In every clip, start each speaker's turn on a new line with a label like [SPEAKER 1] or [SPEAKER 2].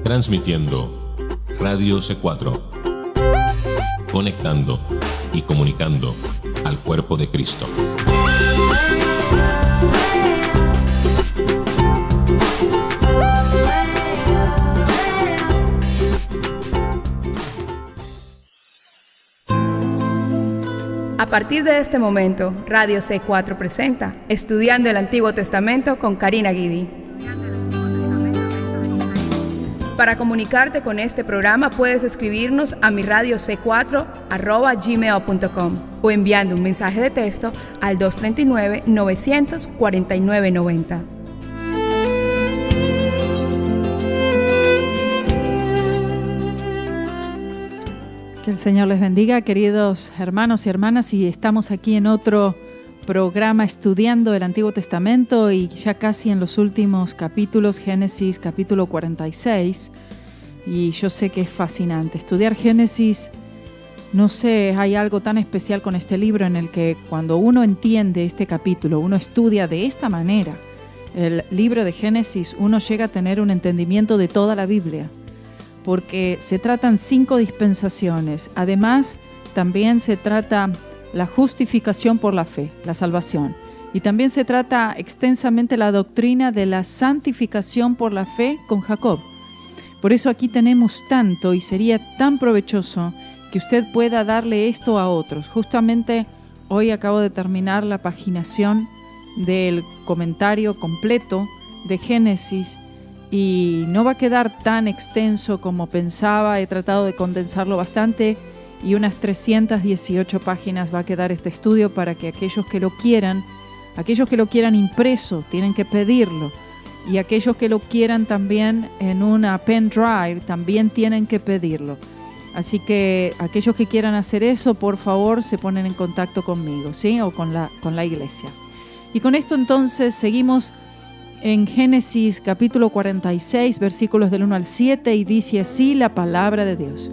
[SPEAKER 1] Transmitiendo Radio C4, conectando y comunicando al cuerpo de Cristo.
[SPEAKER 2] A partir de este momento, Radio C4 presenta Estudiando el Antiguo Testamento con Karina Guidi. Para comunicarte con este programa puedes escribirnos a miradioc4@gmail.com o enviando un mensaje de texto al 239-949-90.
[SPEAKER 3] Que el Señor les bendiga, queridos hermanos y hermanas, y estamos aquí en otro programa estudiando el Antiguo Testamento y ya casi en los últimos capítulos, Génesis capítulo 46, y yo sé que es fascinante. Estudiar Génesis, no sé, hay algo tan especial con este libro en el que cuando uno entiende este capítulo, uno estudia de esta manera el libro de Génesis, uno llega a tener un entendimiento de toda la Biblia, porque se tratan 5 dispensaciones. Además, también se trata la justificación por la fe, la salvación. Y también se trata extensamente la doctrina de la santificación por la fe con Jacob. Por eso aquí tenemos tanto y sería tan provechoso que usted pueda darle esto a otros. Justamente hoy acabo de terminar la paginación del comentario completo de Génesis y no va a quedar tan extenso como pensaba. He tratado de condensarlo bastante y unas 318 páginas va a quedar este estudio para que aquellos que lo quieran impreso, tienen que pedirlo. Y aquellos que lo quieran también en una pen drive, también tienen que pedirlo. Así que aquellos que quieran hacer eso, por favor, se ponen en contacto conmigo, ¿sí? O con la iglesia. Y con esto entonces seguimos en Génesis capítulo 46, versículos del 1 al 7, y dice así la palabra de Dios.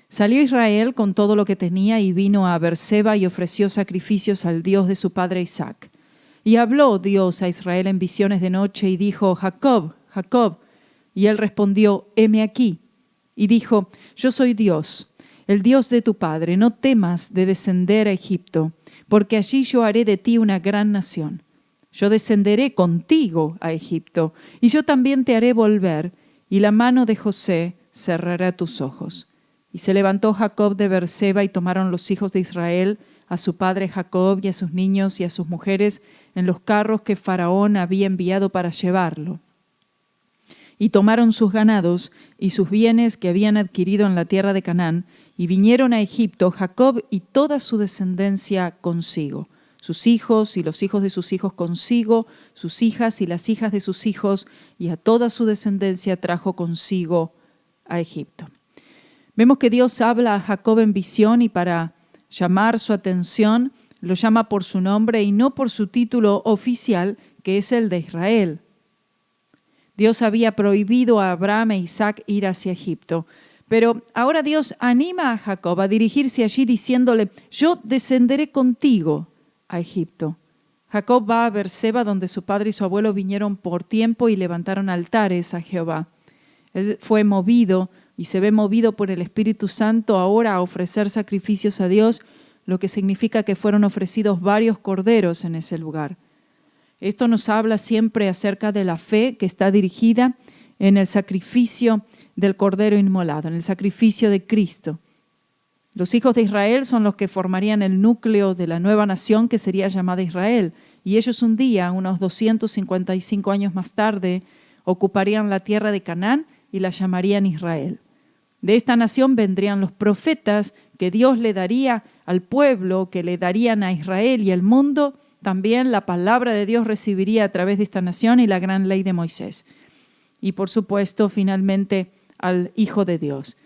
[SPEAKER 3] Salió Israel con todo lo que tenía y vino a Beerseba y ofreció sacrificios al Dios de su padre Isaac. Y habló Dios a Israel en visiones de noche y dijo: Jacob, Jacob. Y él respondió: heme aquí. Y dijo: yo soy Dios, el Dios de tu padre. No temas de descender a Egipto, porque allí yo haré de ti una gran nación. Yo descenderé contigo a Egipto, y yo también te haré volver, y la mano de José cerrará tus ojos. Y se levantó Jacob de Beerseba y tomaron los hijos de Israel a su padre Jacob y a sus niños y a sus mujeres en los carros que Faraón había enviado para llevarlo. Y tomaron sus ganados y sus bienes que habían adquirido en la tierra de Canaán y vinieron a Egipto Jacob y toda su descendencia consigo, sus hijos y los hijos de sus hijos consigo, sus hijas y las hijas de sus hijos, y a toda su descendencia trajo consigo a Egipto. Vemos que Dios habla a Jacob en visión y para llamar su atención lo llama por su nombre y no por su título oficial, que es el de Israel. Dios había prohibido a Abraham e Isaac ir hacia Egipto, pero ahora Dios anima a Jacob a dirigirse allí diciéndole: yo descenderé contigo a Egipto. Jacob va a Beerseba, donde su padre y su abuelo vinieron por tiempo y levantaron altares a Jehová. Él fue movido y se ve movido por el Espíritu Santo ahora a ofrecer sacrificios a Dios, lo que significa que fueron ofrecidos varios corderos en ese lugar. Esto nos habla siempre acerca de la fe que está dirigida en el sacrificio del cordero inmolado, en el sacrificio de Cristo. Los hijos de Israel son los que formarían el núcleo de la nueva nación que sería llamada Israel, y ellos un día, unos 255 años más tarde, ocuparían la tierra de Canaán y la llamarían Israel. De esta nación vendrían los profetas que Dios le daría al pueblo, que le darían a Israel y al mundo. También la palabra de Dios recibiría a través de esta nación y la gran ley de Moisés. Y por supuesto, finalmente, al Hijo de Dios.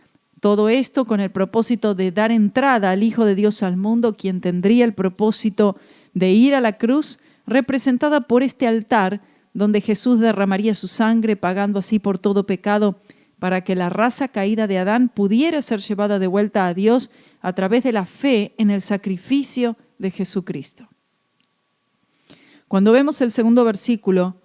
[SPEAKER 3] Todo esto con el propósito de dar entrada al Hijo de Dios al mundo, quien tendría el propósito de ir a la cruz, representada por este altar, donde Jesús derramaría su sangre, pagando así por todo pecado para que la raza caída de Adán pudiera ser llevada de vuelta a Dios a través de la fe en el sacrificio de Jesucristo. Cuando vemos el segundo versículo,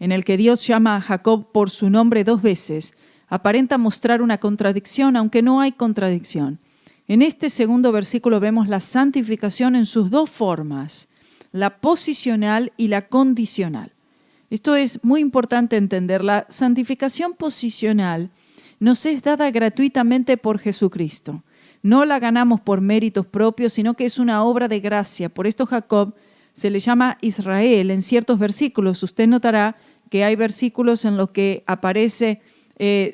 [SPEAKER 3] en el que Dios llama a Jacob por su nombre 2 veces, aparenta mostrar una contradicción, aunque no hay contradicción. En este segundo versículo vemos la santificación en sus 2 formas, la posicional y la condicional. Esto es muy importante entender. La santificación posicional nos es dada gratuitamente por Jesucristo. No la ganamos por méritos propios, sino que es una obra de gracia. Por esto Jacob se le llama Israel en ciertos versículos. Usted notará que hay versículos en los que aparece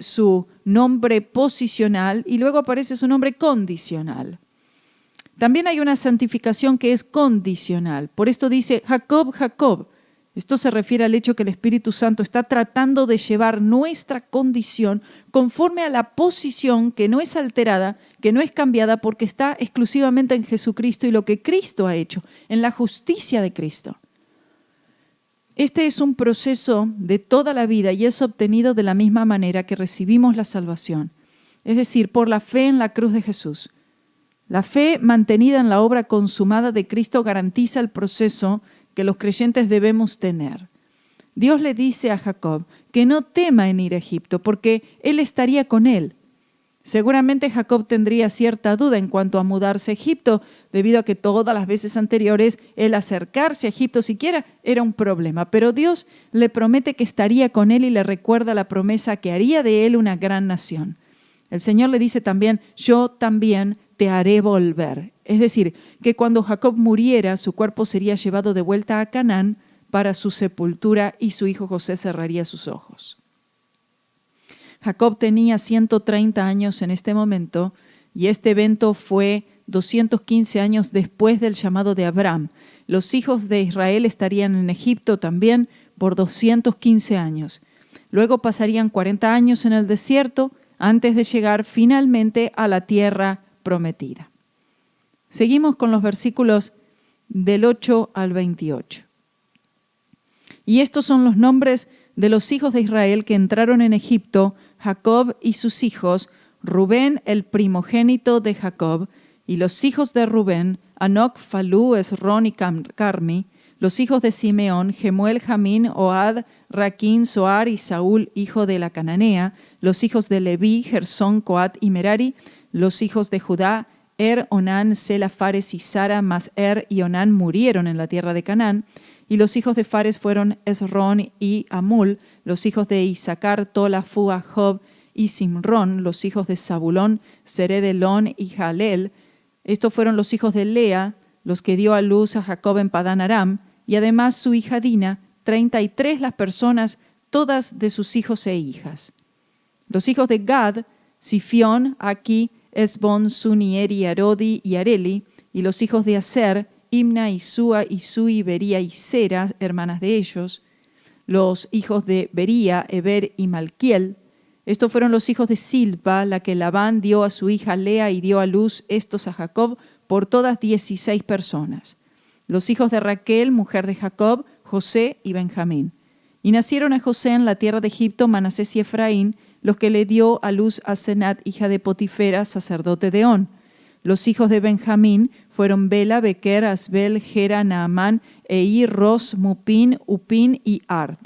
[SPEAKER 3] su nombre posicional y luego aparece su nombre condicional. También hay una santificación que es condicional. Por esto dice Jacob, Jacob. Esto se refiere al hecho que el Espíritu Santo está tratando de llevar nuestra condición conforme a la posición que no es alterada, que no es cambiada, porque está exclusivamente en Jesucristo y lo que Cristo ha hecho, en la justicia de Cristo. Este es un proceso de toda la vida y es obtenido de la misma manera que recibimos la salvación, es decir, por la fe en la cruz de Jesús. La fe mantenida en la obra consumada de Cristo garantiza el proceso que los creyentes debemos tener. Dios le dice a Jacob que no tema en ir a Egipto porque él estaría con él. Seguramente Jacob tendría cierta duda en cuanto a mudarse a Egipto, debido a que todas las veces anteriores el acercarse a Egipto siquiera era un problema. Pero Dios le promete que estaría con él y le recuerda la promesa que haría de él una gran nación. El Señor le dice también, yo también te haré volver. Es decir, que cuando Jacob muriera, su cuerpo sería llevado de vuelta a Canaán para su sepultura y su hijo José cerraría sus ojos. Jacob tenía 130 años en este momento y este evento fue 215 años después del llamado de Abraham. Los hijos de Israel estarían en Egipto también por 215 años. Luego pasarían 40 años en el desierto antes de llegar finalmente a la tierra prometida. Seguimos con los versículos del 8 al 28. Y estos son los nombres de los hijos de Israel que entraron en Egipto, Jacob y sus hijos, Rubén, el primogénito de Jacob, y los hijos de Rubén, Anoc, Falú, Esrón y Carmi, los hijos de Simeón, Gemuel, Jamín, Ohad, Raquín, Soar y Saúl, hijo de la Cananea, los hijos de Leví, Gersón, Coat y Merari, los hijos de Judá, Onán, Sela, Fares y Sara, mas y Onán murieron en la tierra de Canaán, y los hijos de Fares fueron Esrón y Amul, los hijos de Isaacar, Tola, Fua, Job y Simrón, los hijos de Zabulón, Sered, Elón y Jalel. Estos fueron los hijos de Lea, los que dio a luz a Jacob en Padán Aram, y además su hija Dina, 33 las personas, todas de sus hijos e hijas. Los hijos de Gad, Sifión, Aquí, Esbón, Suni, Eri, Arodi y Areli, y los hijos de Aser, Imna, Isúa, Isui, Bería y Sera, hermanas de ellos. Los hijos de Bería, Eber y Malquiel. Estos fueron los hijos de Silpa, la que Labán dio a su hija Lea y dio a luz estos a Jacob, por todas 16 personas. Los hijos de Raquel, mujer de Jacob, José y Benjamín. Y nacieron a José en la tierra de Egipto Manasés y Efraín, los que le dio a luz a Senat, hija de Potifera, sacerdote de On. Los hijos de Benjamín fueron Bela, Bequer, Asbel, Gera, Naamán, Eir, Ros, Mupín, Upín y Ard.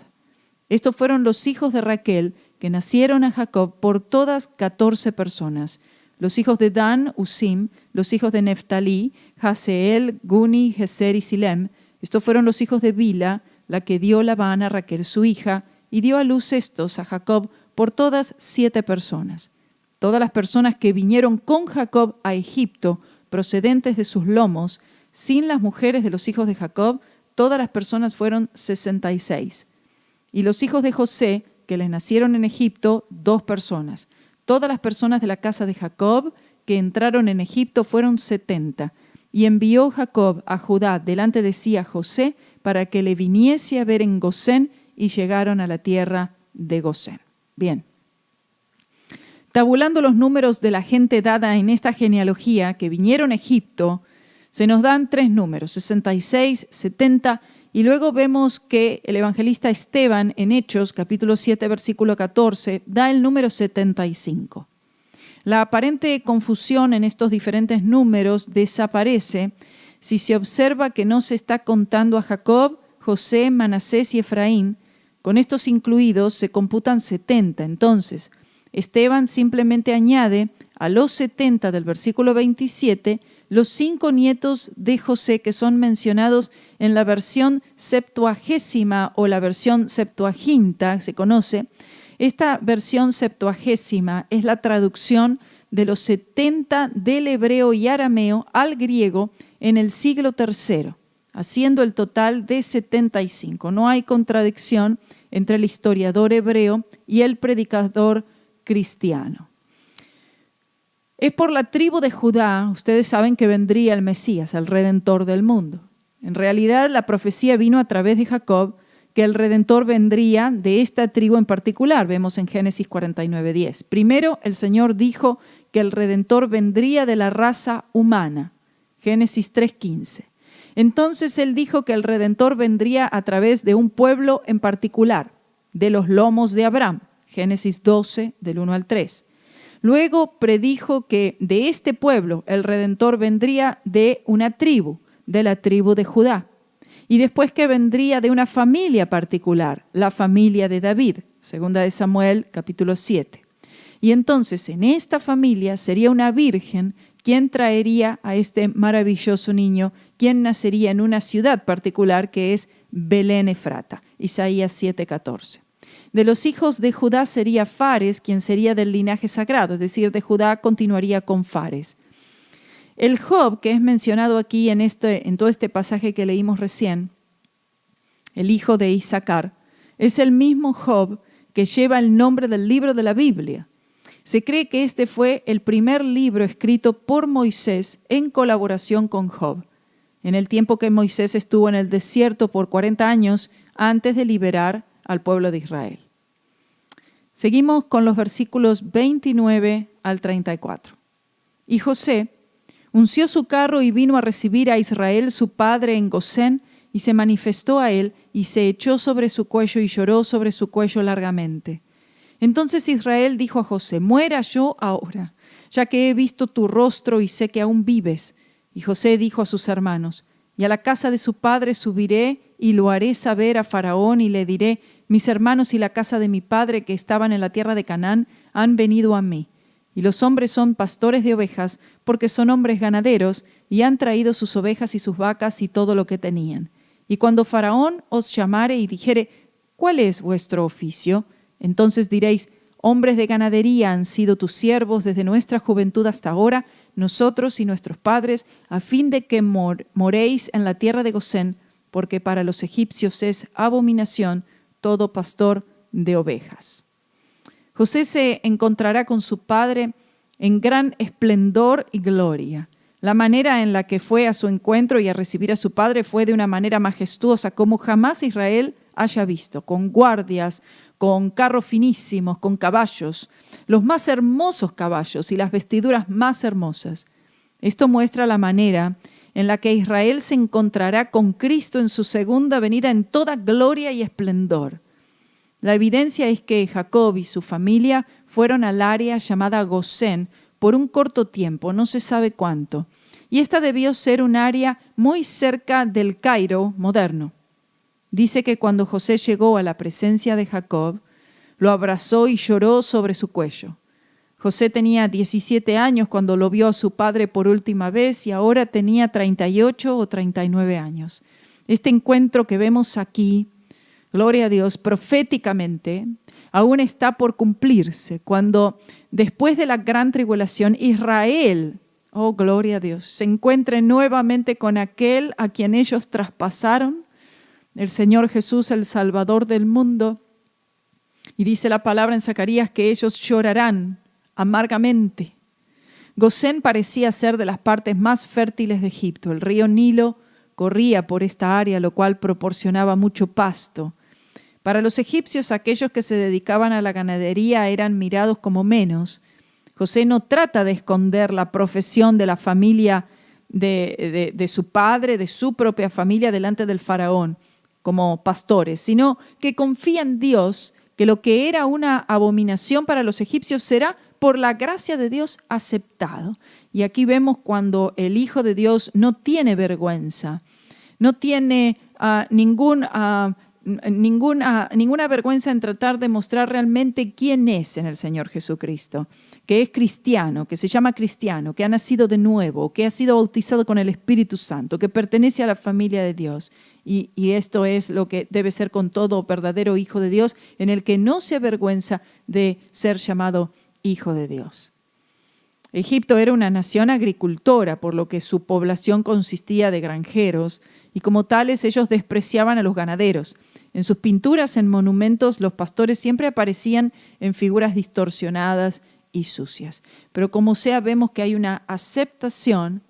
[SPEAKER 3] Estos fueron los hijos de Raquel, que nacieron a Jacob por todas 14 personas. Los hijos de Dan, Usim, los hijos de Neftalí, Haseel, Guni, Geser y Silem. Estos fueron los hijos de Bila, la que dio Labán a Raquel su hija, y dio a luz estos a Jacob por todas 7 personas. Todas las personas que vinieron con Jacob a Egipto, procedentes de sus lomos, sin las mujeres de los hijos de Jacob, todas las personas fueron 66. Y los hijos de José, que le nacieron en Egipto, 2 personas. Todas las personas de la casa de Jacob que entraron en Egipto fueron 70. Y envió Jacob a Judá delante de sí a José para que le viniese a ver en Gosén, y llegaron a la tierra de Gosén. Bien. Tabulando los números de la gente dada en esta genealogía que vinieron a Egipto, se nos dan 3 números, 66, 70 Y luego vemos que el evangelista Esteban en Hechos, capítulo 7, versículo 14, da el número 75. La aparente confusión en estos diferentes números desaparece si se observa que no se está contando a Jacob, José, Manasés y Efraín. Con estos incluidos se computan 70. Entonces, Esteban simplemente añade a los 70 del versículo 27 los 5 nietos de José que son mencionados en la versión septuagésima o la versión septuaginta, se conoce. Esta versión septuagésima es la traducción de los 70 del hebreo y arameo al griego en el siglo III, haciendo el total de 75. No hay contradicción entre el historiador hebreo y el predicador cristiano. Es por la tribu de Judá, ustedes saben que vendría el Mesías, el Redentor del mundo. En realidad, la profecía vino a través de Jacob, que el Redentor vendría de esta tribu en particular. Vemos en Génesis 49:10. Primero, el Señor dijo que el Redentor vendría de la raza humana. Génesis 3:15. Entonces Él dijo que el Redentor vendría a través de un pueblo en particular, de los lomos de Abraham. Génesis 12, del 1 al 3. Luego predijo que de este pueblo el Redentor vendría de una tribu, de la tribu de Judá. Y después que vendría de una familia particular, la familia de David, segunda de Samuel, capítulo 7. Y entonces en esta familia sería una virgen quien traería a este maravilloso niño, quien nacería en una ciudad particular que es Belén Efrata, Isaías 7:14. De los hijos de Judá sería Fares, quien sería del linaje sagrado, es decir, de Judá continuaría con Fares. El Job, que es mencionado aquí en todo este pasaje que leímos recién, el hijo de Isaacar, es el mismo Job que lleva el nombre del libro de la Biblia. Se cree que este fue el primer libro escrito por Moisés en colaboración con Job, en el tiempo que Moisés estuvo en el desierto por 40 años antes de liberar al pueblo de Israel. Seguimos con los versículos 29 al 34. Y José unció su carro y vino a recibir a Israel su padre en Gosén, y se manifestó a él, y se echó sobre su cuello y lloró sobre su cuello largamente. Entonces Israel dijo a José: muera yo ahora, ya que he visto tu rostro y sé que aún vives. Y José dijo a sus hermanos: y a la casa de su padre subiré y lo haré saber a Faraón, y le diré: mis hermanos y la casa de mi padre que estaban en la tierra de Canaán han venido a mí. Y los hombres son pastores de ovejas, porque son hombres ganaderos, y han traído sus ovejas y sus vacas y todo lo que tenían. Y cuando Faraón os llamare y dijere: ¿cuál es vuestro oficio? Entonces diréis: hombres de ganadería han sido tus siervos desde nuestra juventud hasta ahora, nosotros y nuestros padres, a fin de que moréis en la tierra de Gosén, porque para los egipcios es abominación todo pastor de ovejas. José se encontrará con su padre en gran esplendor y gloria. La manera en la que fue a su encuentro y a recibir a su padre fue de una manera majestuosa, como jamás Israel haya visto, con guardias, con carros finísimos, con caballos, los más hermosos caballos y las vestiduras más hermosas. Esto muestra la manera en la que Israel se encontrará con Cristo en su segunda venida en toda gloria y esplendor. La evidencia es que Jacob y su familia fueron al área llamada Gosén por un corto tiempo, no se sabe cuánto, y esta debió ser un área muy cerca del Cairo moderno. Dice que cuando José llegó a la presencia de Jacob, lo abrazó y lloró sobre su cuello. José tenía 17 años cuando lo vio a su padre por última vez y ahora tenía 38 o 39 años. Este encuentro que vemos aquí, gloria a Dios, proféticamente, aún está por cumplirse, cuando después de la gran tribulación, Israel, oh gloria a Dios, se encuentre nuevamente con aquel a quien ellos traspasaron, el Señor Jesús, el Salvador del mundo. Y dice la palabra en Zacarías que ellos llorarán amargamente. Gosén parecía ser de las partes más fértiles de Egipto. El río Nilo corría por esta área, lo cual proporcionaba mucho pasto. Para los egipcios, aquellos que se dedicaban a la ganadería eran mirados como menos. José no trata de esconder la profesión de la familia de su padre, de su propia familia, delante del faraón. como pastores, sino que confía en Dios, que lo que era una abominación para los egipcios será por la gracia de Dios aceptado. Y aquí vemos cuando el Hijo de Dios no tiene vergüenza, no tiene ninguna vergüenza en tratar de mostrar realmente quién es en el Señor Jesucristo, que es cristiano, que se llama cristiano, que ha nacido de nuevo, que ha sido bautizado con el Espíritu Santo, que pertenece a la familia de Dios. Y esto es lo que debe ser con todo verdadero Hijo de Dios, en el que no se avergüenza de ser llamado Hijo de Dios. Egipto era una nación agricultora, por lo que su población consistía de granjeros, y como tales ellos despreciaban a los ganaderos. En sus pinturas, en monumentos, los pastores siempre aparecían en figuras distorsionadas y sucias. Pero como sea, vemos que hay una aceptación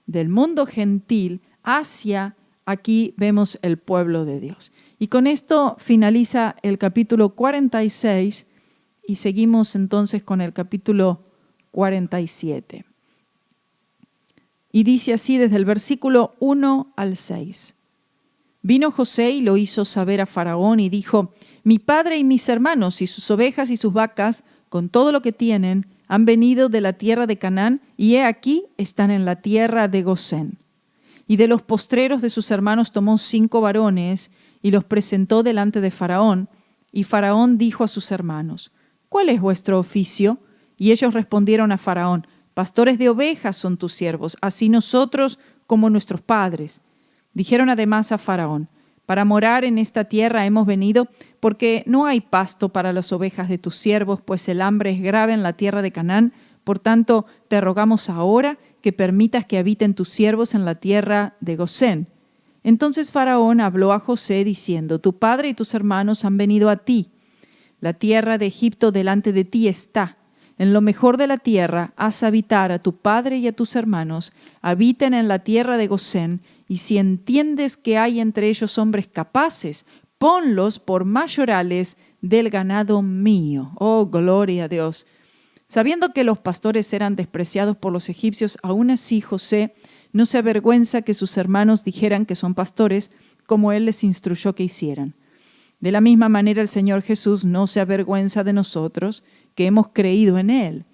[SPEAKER 3] del mundo gentil hacia, aquí vemos el pueblo de Dios. Y con esto finaliza el capítulo 46 y seguimos entonces con el capítulo 47. Y dice así desde el versículo 1 al 6. Vino José y lo hizo saber a Faraón y dijo: mi padre y mis hermanos y sus ovejas y sus vacas, con todo lo que tienen, han venido de la tierra de Canaán y he aquí están en la tierra de Gosén. Y de los postreros de sus hermanos tomó 5 varones y los presentó delante de Faraón. Y Faraón dijo a sus hermanos: ¿cuál es vuestro oficio? Y ellos respondieron a Faraón: pastores de ovejas son tus siervos, así nosotros como nuestros padres. Dijeron además a Faraón: para morar en esta tierra hemos venido, porque no hay pasto para las ovejas de tus siervos, pues el hambre es grave en la tierra de Canaán. Por tanto, te rogamos ahora que permitas que habiten tus siervos en la tierra de Gosén. Entonces Faraón habló a José diciendo: tu padre y tus hermanos han venido a ti. La tierra de Egipto delante de ti está. En lo mejor de la tierra haz habitar a tu padre y a tus hermanos, habiten en la tierra de Gosén, y si entiendes que hay entre ellos hombres capaces, ponlos por mayorales del ganado mío. Oh, gloria a Dios. Sabiendo que los pastores eran despreciados por los egipcios, aún así José no se avergüenza que sus hermanos dijeran que son pastores, como él les instruyó que hicieran. De la misma manera el Señor Jesús no se avergüenza de nosotros, que hemos creído en Él.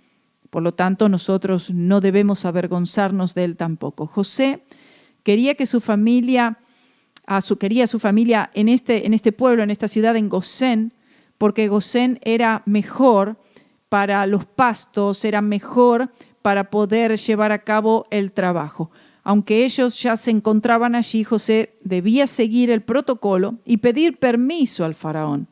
[SPEAKER 3] Por lo tanto, nosotros no debemos avergonzarnos de Él tampoco. José quería que su familia, quería su familia en este pueblo, en esta ciudad, en Gosén, porque Gosén era mejor para los pastos, era mejor para poder llevar a cabo el trabajo. Aunque ellos ya se encontraban allí, José debía seguir el protocolo y pedir permiso al faraón.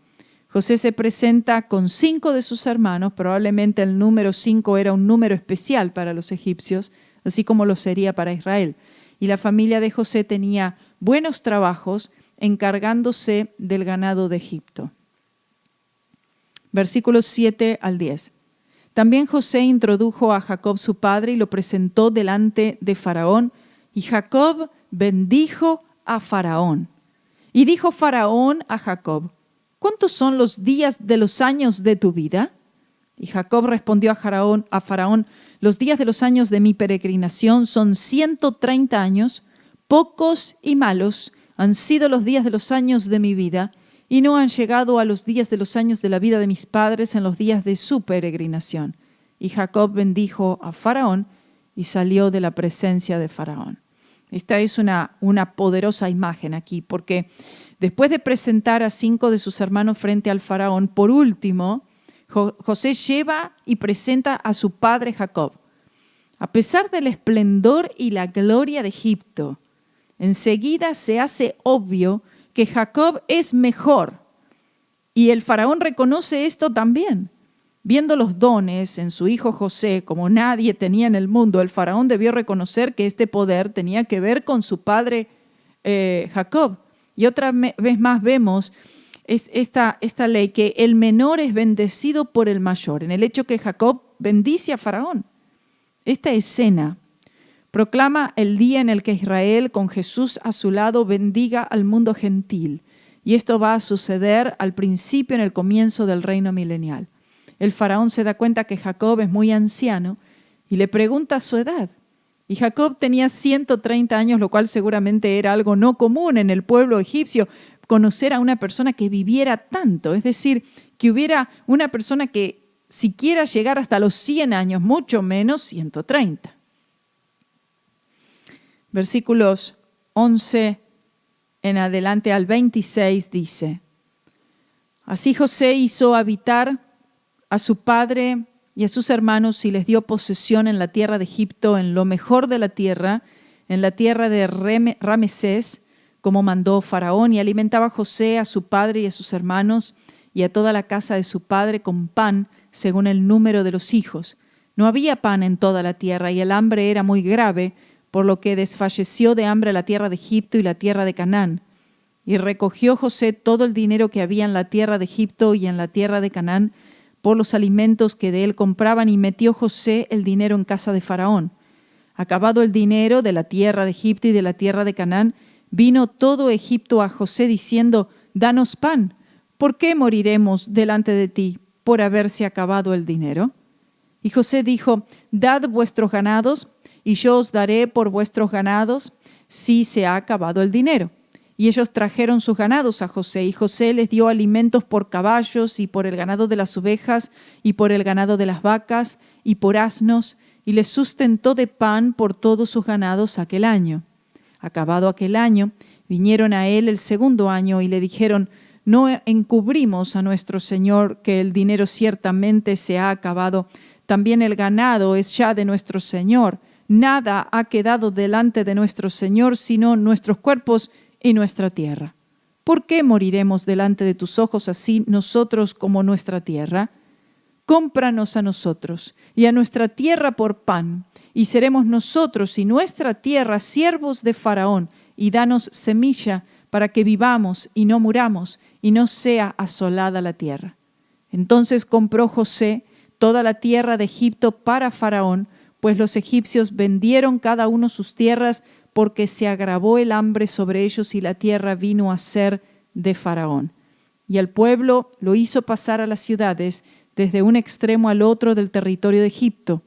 [SPEAKER 3] José se presenta con 5 de sus hermanos, probablemente el número 5 era un número especial para los egipcios, así como lo sería para Israel. Y la familia de José tenía buenos trabajos encargándose del ganado de Egipto. Versículos 7 al 10. También José introdujo a Jacob su padre y lo presentó delante de Faraón, y Jacob bendijo a Faraón. Y dijo Faraón a Jacob: ¿cuántos son los días de los años de tu vida? Y Jacob respondió a Faraón: los días de los años de mi peregrinación son 130 años, pocos y malos han sido los días de los años de mi vida, y no han llegado a los días de los años de la vida de mis padres en los días de su peregrinación. Y Jacob bendijo a Faraón y salió de la presencia de Faraón. Esta es una poderosa imagen aquí, porque después de presentar a 5 de sus hermanos frente al faraón, por último, José lleva y presenta a su padre Jacob. A pesar del esplendor y la gloria de Egipto, enseguida se hace obvio que Jacob es mejor. Y el faraón reconoce esto también. Viendo los dones en su hijo José, como nadie tenía en el mundo, el faraón debió reconocer que este poder tenía que ver con su padre Jacob. Y otra vez más vemos esta ley, que el menor es bendecido por el mayor, en el hecho que Jacob bendice a Faraón. Esta escena proclama el día en el que Israel, con Jesús a su lado, bendiga al mundo gentil. Y esto va a suceder al principio, en el comienzo del reino milenial. El faraón se da cuenta que Jacob es muy anciano y le pregunta su edad. Y Jacob tenía 130 años, lo cual seguramente era algo no común en el pueblo egipcio. conocer a una persona que viviera tanto, es decir, que hubiera una persona que siquiera llegara hasta los 100 años, mucho menos 130. Versículos 11 en adelante al 26 dice: Así José hizo habitar a su padre y a sus hermanos y les dio posesión en la tierra de Egipto, en lo mejor de la tierra, en la tierra de Ramesés, como mandó Faraón, y alimentaba a José, a su padre y a sus hermanos, y a toda la casa de su padre con pan, según el número de los hijos. No había pan en toda la tierra, y el hambre era muy grave, por lo que desfalleció de hambre la tierra de Egipto y la tierra de Canaán. Y recogió José todo el dinero que había en la tierra de Egipto y en la tierra de Canaán, por los alimentos que de él compraban, y metió José el dinero en casa de Faraón. Acabado el dinero de la tierra de Egipto y de la tierra de Canaán, vino todo Egipto a José diciendo: Danos pan, ¿por qué moriremos delante de ti por haberse acabado el dinero? Y José dijo: Dad vuestros ganados, y yo os daré por vuestros ganados si se ha acabado el dinero. Y ellos trajeron sus ganados a José, y José les dio alimentos por caballos, y por el ganado de las ovejas, y por el ganado de las vacas, y por asnos, y les sustentó de pan por todos sus ganados aquel año. Acabado aquel año, vinieron a él el segundo año, y le dijeron: No encubrimos a nuestro señor que el dinero ciertamente se ha acabado. También el ganado es ya de nuestro señor. Nada ha quedado delante de nuestro señor, sino nuestros cuerpos y nuestra tierra. ¿Por qué moriremos delante de tus ojos así nosotros como nuestra tierra? Cómpranos a nosotros y a nuestra tierra por pan, y seremos nosotros y nuestra tierra siervos de Faraón, y danos semilla para que vivamos y no muramos, y no sea asolada la tierra. Entonces compró José toda la tierra de Egipto para Faraón, pues los egipcios vendieron cada uno sus tierras, porque se agravó el hambre sobre ellos y la tierra vino a ser de Faraón. Y al pueblo lo hizo pasar a las ciudades, desde un extremo al otro del territorio de Egipto.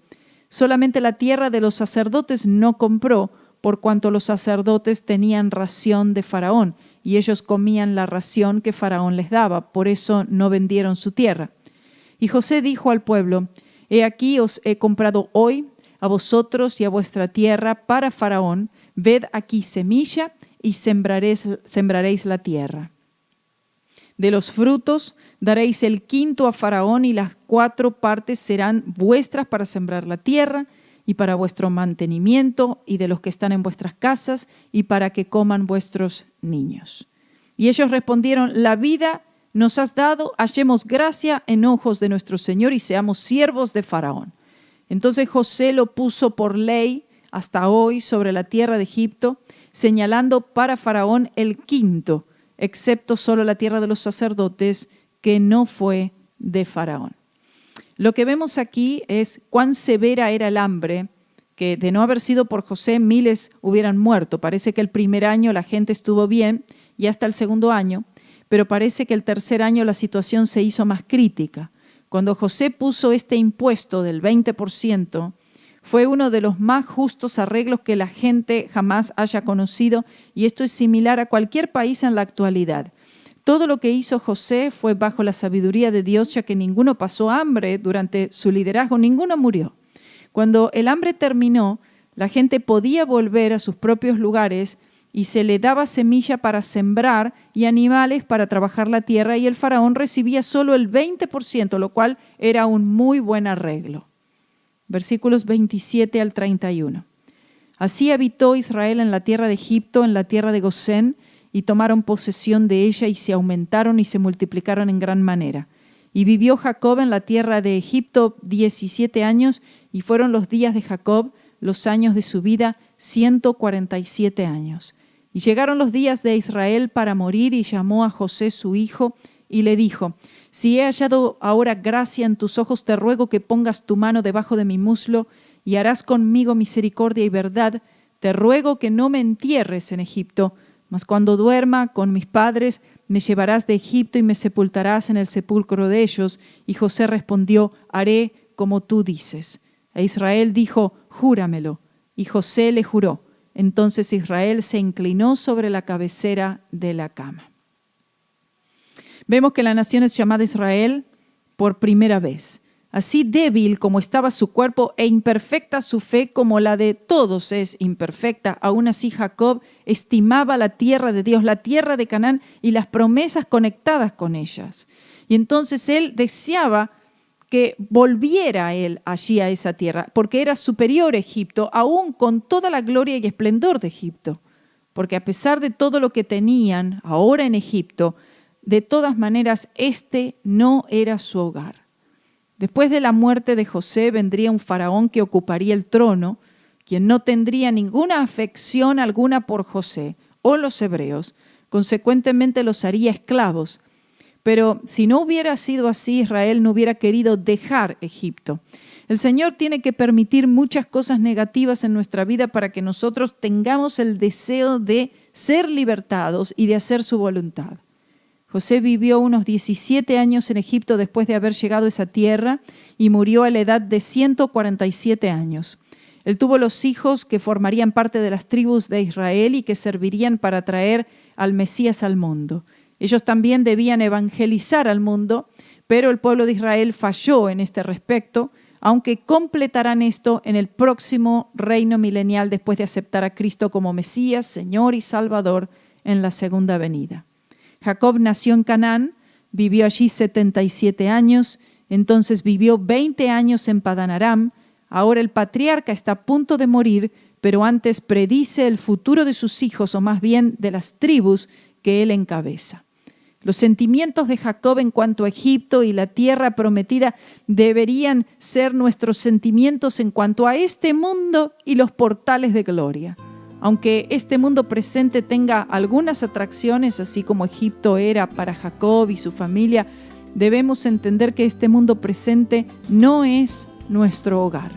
[SPEAKER 3] Solamente la tierra de los sacerdotes no compró, por cuanto los sacerdotes tenían ración de Faraón, y ellos comían la ración que Faraón les daba, por eso no vendieron su tierra. Y José dijo al pueblo: He aquí os he comprado hoy a vosotros y a vuestra tierra para Faraón. Ved aquí semilla y sembraréis la tierra. De los frutos daréis el quinto a Faraón, y las 4 partes serán vuestras para sembrar la tierra y para vuestro mantenimiento y de los que están en vuestras casas y para que coman vuestros niños. Y ellos respondieron: La vida nos has dado, hallemos gracia en ojos de nuestro Señor y seamos siervos de Faraón. Entonces José lo puso por ley hasta hoy sobre la tierra de Egipto, señalando para Faraón el quinto, excepto solo la tierra de los sacerdotes, que no fue de Faraón. Lo que vemos aquí es cuán severa era el hambre, que de no haber sido por José, miles hubieran muerto. Parece que el primer año la gente estuvo bien y hasta el segundo año, pero parece que el tercer año la situación se hizo más crítica. Cuando José puso este impuesto del 20%, fue uno de los más justos arreglos que la gente jamás haya conocido, y esto es similar a cualquier país en la actualidad. Todo lo que hizo José fue bajo la sabiduría de Dios, ya que ninguno pasó hambre durante su liderazgo, ninguno murió. Cuando el hambre terminó, la gente podía volver a sus propios lugares y se le daba semilla para sembrar y animales para trabajar la tierra, y el faraón recibía solo el 20%, lo cual era un muy buen arreglo. Versículos 27 al 31. Así habitó Israel en la tierra de Egipto, en la tierra de Gosén, y tomaron posesión de ella, y se aumentaron y se multiplicaron en gran manera. Y vivió Jacob en la tierra de Egipto 17 años, y fueron los días de Jacob, los años de su vida, 147 años. Y llegaron los días de Israel para morir, y llamó a José su hijo, y le dijo: Si he hallado ahora gracia en tus ojos, te ruego que pongas tu mano debajo de mi muslo, y harás conmigo misericordia y verdad. Te ruego que no me entierres en Egipto, mas cuando duerma con mis padres, me llevarás de Egipto y me sepultarás en el sepulcro de ellos. Y José respondió: Haré como tú dices. E Israel dijo: Júramelo. Y José le juró. Entonces Israel se inclinó sobre la cabecera de la cama. Vemos que la nación es llamada Israel por primera vez. Así débil como estaba su cuerpo e imperfecta su fe como la de todos es imperfecta, aún así Jacob estimaba la tierra de Dios, la tierra de Canaán y las promesas conectadas con ellas. Y entonces él deseaba que volviera él allí a esa tierra, porque era superior a Egipto, aún con toda la gloria y esplendor de Egipto. Porque a pesar de todo lo que tenían ahora en Egipto, de todas maneras este no era su hogar. Después de la muerte de José vendría un faraón que ocuparía el trono, quien no tendría ninguna afección alguna por José o los hebreos, consecuentemente los haría esclavos. Pero si no hubiera sido así, Israel no hubiera querido dejar Egipto. El Señor tiene que permitir muchas cosas negativas en nuestra vida para que nosotros tengamos el deseo de ser libertados y de hacer su voluntad. José vivió unos 17 años en Egipto después de haber llegado a esa tierra y murió a la edad de 147 años. Él tuvo los hijos que formarían parte de las tribus de Israel y que servirían para traer al Mesías al mundo. Ellos también debían evangelizar al mundo, pero el pueblo de Israel falló en este respecto, aunque completarán esto en el próximo reino milenial después de aceptar a Cristo como Mesías, Señor y Salvador en la segunda venida. Jacob nació en Canaán, vivió allí 77 años, entonces vivió 20 años en Padán Aram. Ahora el patriarca está a punto de morir, pero antes predice el futuro de sus hijos, o más bien de las tribus que él encabeza. Los sentimientos de Jacob en cuanto a Egipto y la tierra prometida deberían ser nuestros sentimientos en cuanto a este mundo y los portales de gloria. Aunque este mundo presente tenga algunas atracciones, así como Egipto era para Jacob y su familia, debemos entender que este mundo presente no es nuestro hogar.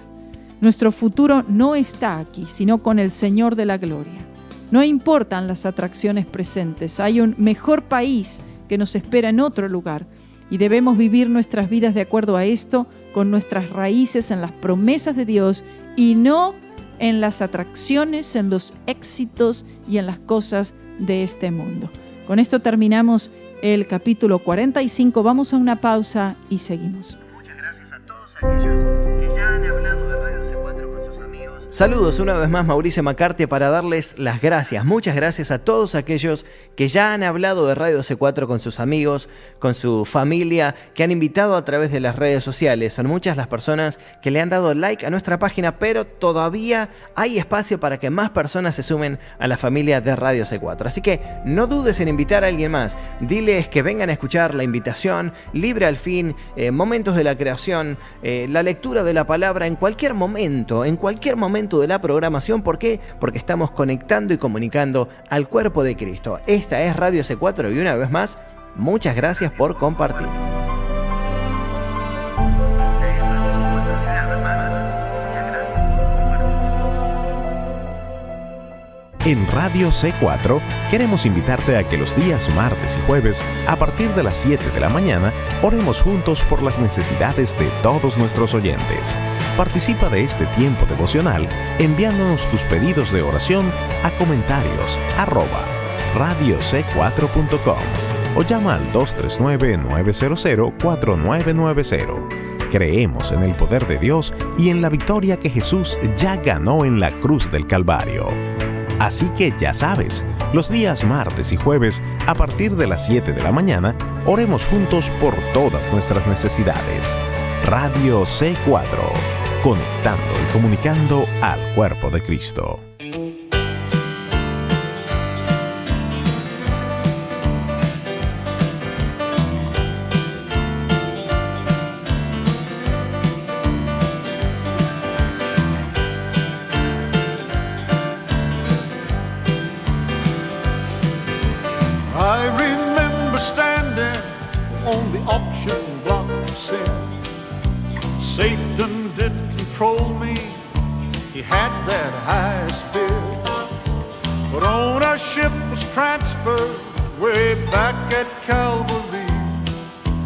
[SPEAKER 3] Nuestro futuro no está aquí, sino con el Señor de la gloria. No importan las atracciones presentes, hay un mejor país que nos espera en otro lugar y debemos vivir nuestras vidas de acuerdo a esto, con nuestras raíces en las promesas de Dios y no en las atracciones, en los éxitos y en las cosas de este mundo. Con esto terminamos el capítulo 45. Vamos a una pausa y seguimos.
[SPEAKER 4] Muchas gracias a todos aquellos que ya han hablado de Radio C4 con sus amigos. Saludos una vez más, Mauricio Macarte, para darles las gracias. Muchas gracias a todos aquellos que ya han hablado de Radio C4 con sus amigos, con su familia, que han invitado a través de las redes sociales. Son muchas las personas que le han dado like a nuestra página, pero todavía hay espacio para que más personas se sumen a la familia de Radio C4. Así que no dudes en invitar a alguien más. Diles que vengan a escuchar la invitación, Libre al Fin, Momentos de la Creación, la lectura de la palabra en cualquier momento de la programación. ¿Por qué? Porque estamos conectando y comunicando al cuerpo de Cristo. Esta es Radio C4 y una vez más, muchas gracias por compartir.
[SPEAKER 5] En Radio C4 queremos invitarte a que los días martes y jueves, a partir de las 7 de la mañana, oremos juntos por las necesidades de todos nuestros oyentes. Participa de este tiempo devocional enviándonos tus pedidos de oración a comentarios@radioc4.com o llama al 239-900-4990. Creemos en el poder de Dios y en la victoria que Jesús ya ganó en la cruz del Calvario. Así que ya sabes, los días martes y jueves, a partir de las 7 de la mañana, oremos juntos por todas nuestras necesidades. Radio C4, conectando y comunicando al cuerpo de Cristo.
[SPEAKER 6] I remember standing on the auction block of sin. Satan did control me, he had that highest bid. But ownership was transferred way back at Calvary.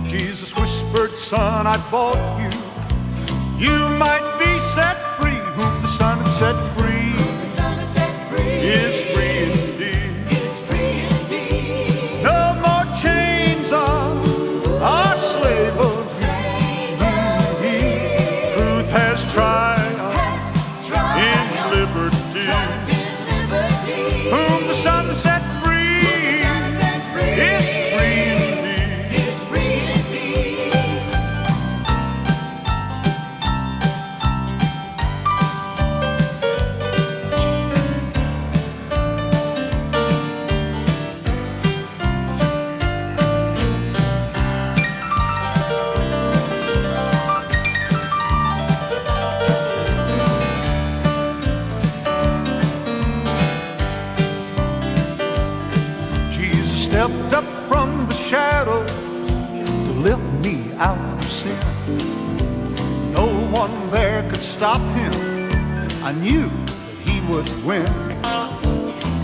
[SPEAKER 6] Jesus whispered, son, I bought you. You might be set free. Whom the Son has set free, is free indeed. No more chains are out of sin. No one there could stop him. I knew that he would win.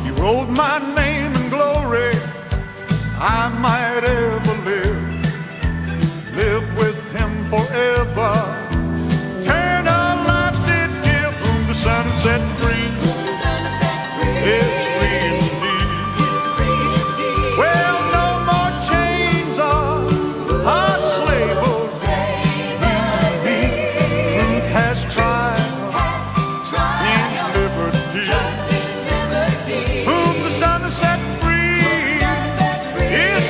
[SPEAKER 6] He wrote my name in glory. I might ever live with him forever. Eternal life did give whom the Son set free. Is free indeed. Well, no more chains are slaves in me. Truth has triumphed in liberty. Whom the Son has set free is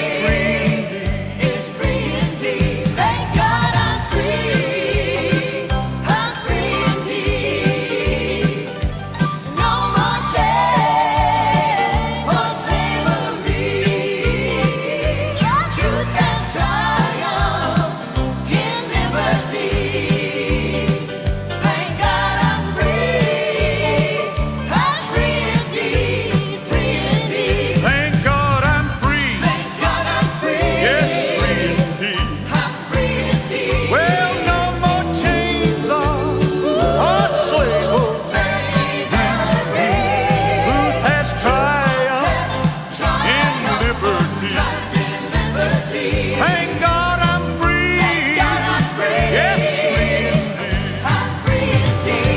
[SPEAKER 6] free indeed.
[SPEAKER 7] Thank God I'm free. I'm free indeed. No more chains or slavery. Truth has triumphed in liberty. Thank God I'm free. I'm free indeed. Free indeed.
[SPEAKER 6] Thank God I'm free.
[SPEAKER 7] Thank God I'm free.
[SPEAKER 6] Yes, free indeed.
[SPEAKER 7] I'm free indeed.
[SPEAKER 6] Well, no more chains are slaves. Truth has triumphed in liberty. Thank God I'm free. Yes, free indeed.
[SPEAKER 7] I'm free indeed.